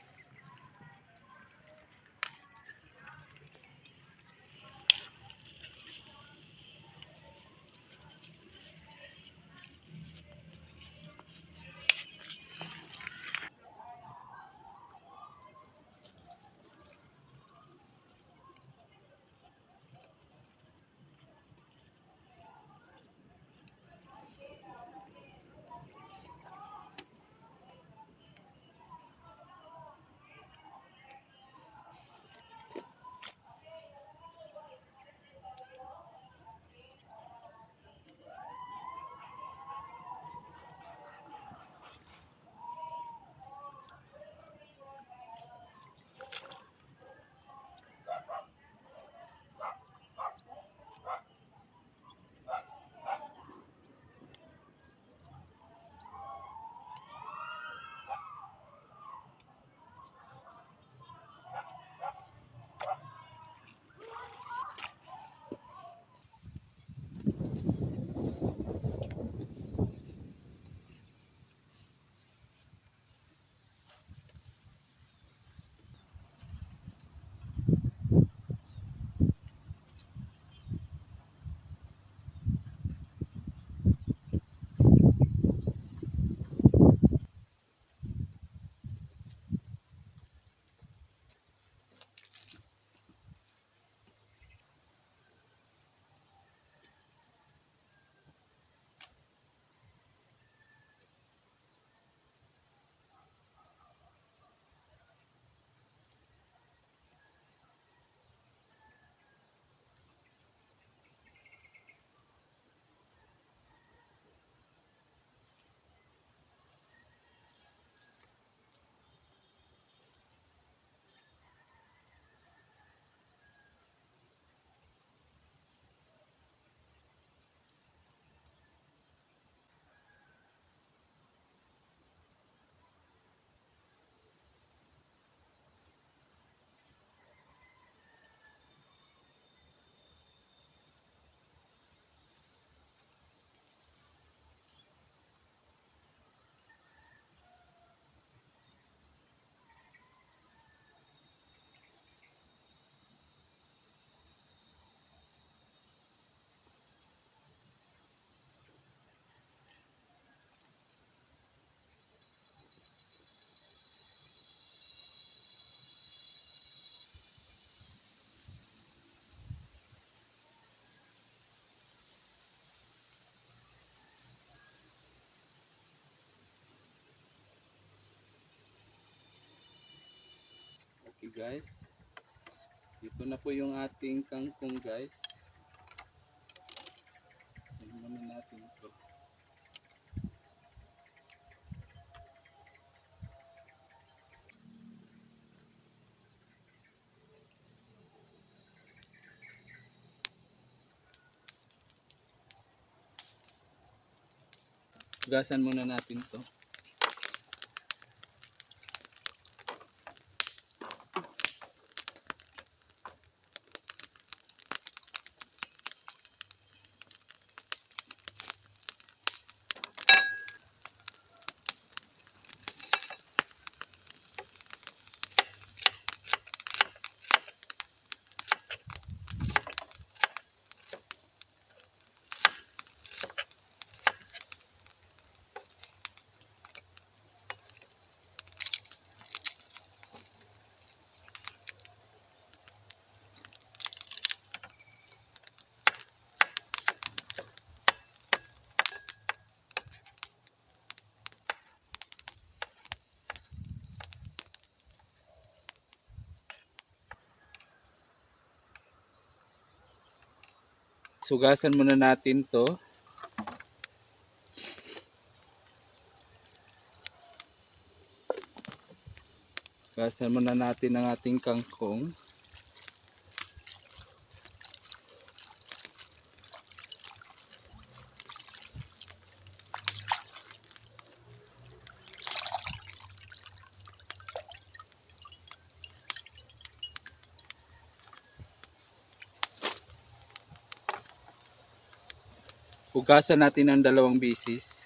guys. Okay guys, dito na po yung ating kangkong guys. Tingnan natin ito. Hugasan muna natin to. Hugasan muna natin to. Hugasan muna natin ang ating kangkong. Hugasan natin ng 2 beses.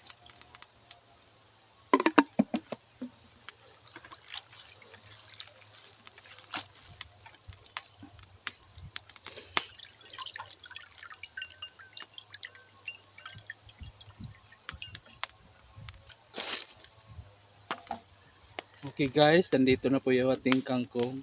Okay guys, nandito na po yung ating kangkong.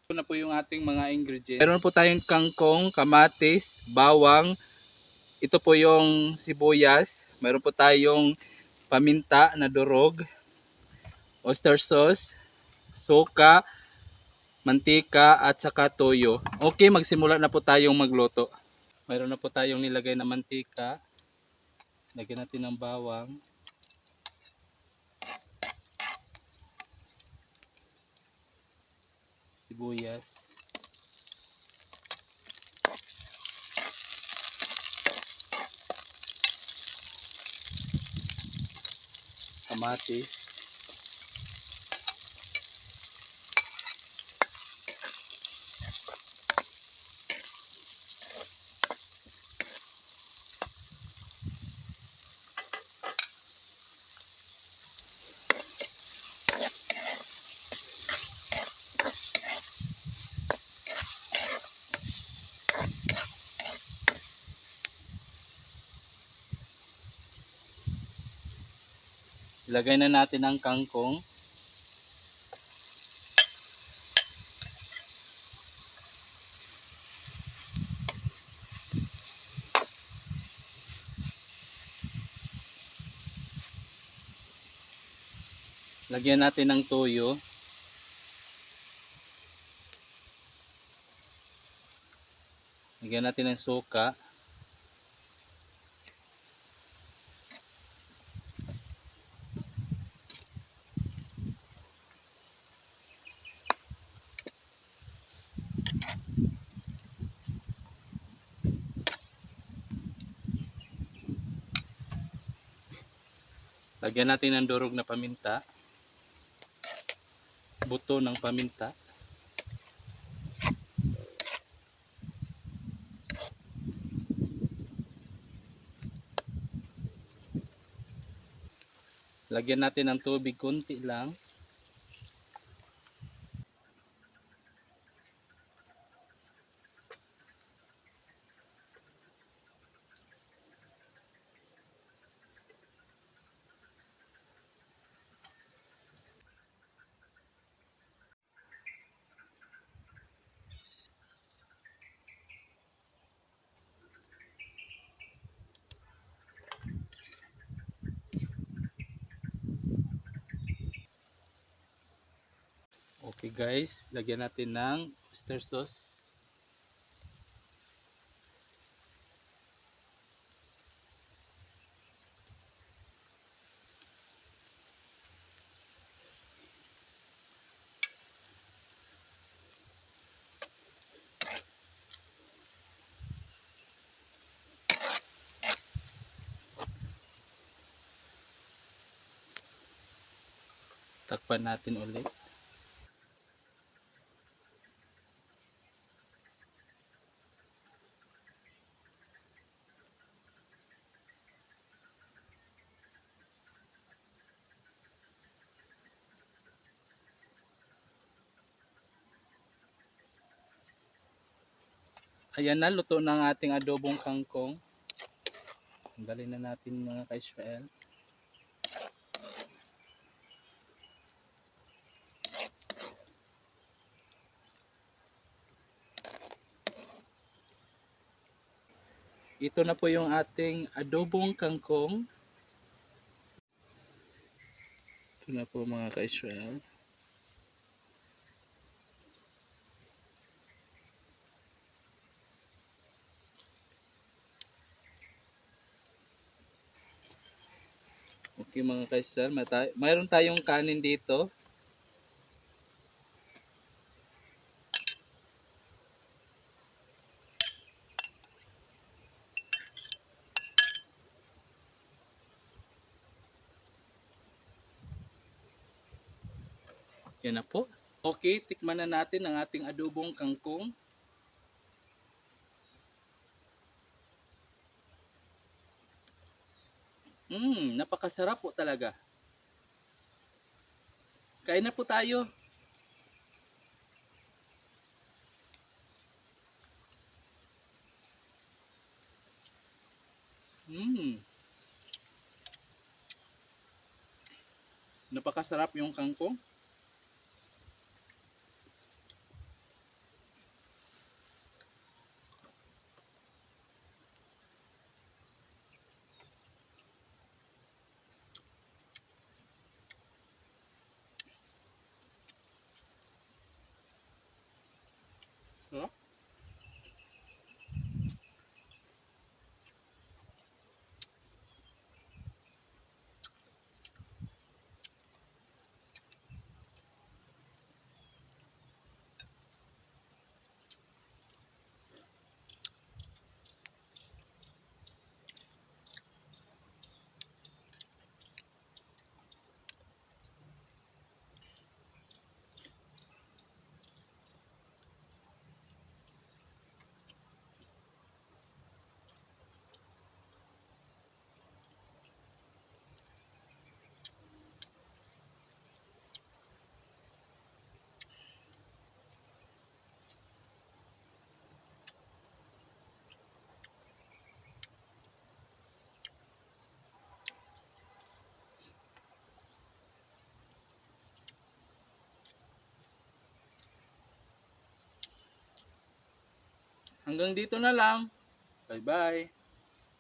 Ito na po yung ating mga ingredients. Meron po tayong kangkong, kamatis, bawang. Ito po yung sibuyas. Meron po tayong paminta na durog, oyster sauce, suka, mantika at saka toyo. Okay, magsimula na po tayong magluto. Mayroon na po tayong nilagay na mantika. Lagyan natin ng bawang, sibuyas, kamatis, ilagay na natin ang kangkong. Lagyan natin ng toyo. Lagyan natin ng suka. Lagyan natin ng durog na paminta. Buto ng paminta. Lagyan natin ng tubig konti lang. Okay guys, lagyan natin ng oyster sauce. Takpan natin ulit. Ayan na, luto na ang ating adobong kangkong. Tanggalin na natin mga ka-Israel. Ito na po yung ating adobong kangkong. Ito na po mga ka-Israel. Okay mga ka-Israel, mayroon tayong kanin dito. Yan na po. Okay, tikman na natin ang ating adobong kangkong. Napakasarap po talaga. Kain na po tayo. Mm, napakasarap yung kangkong. Sarap. Hanggang dito na lang. Bye bye.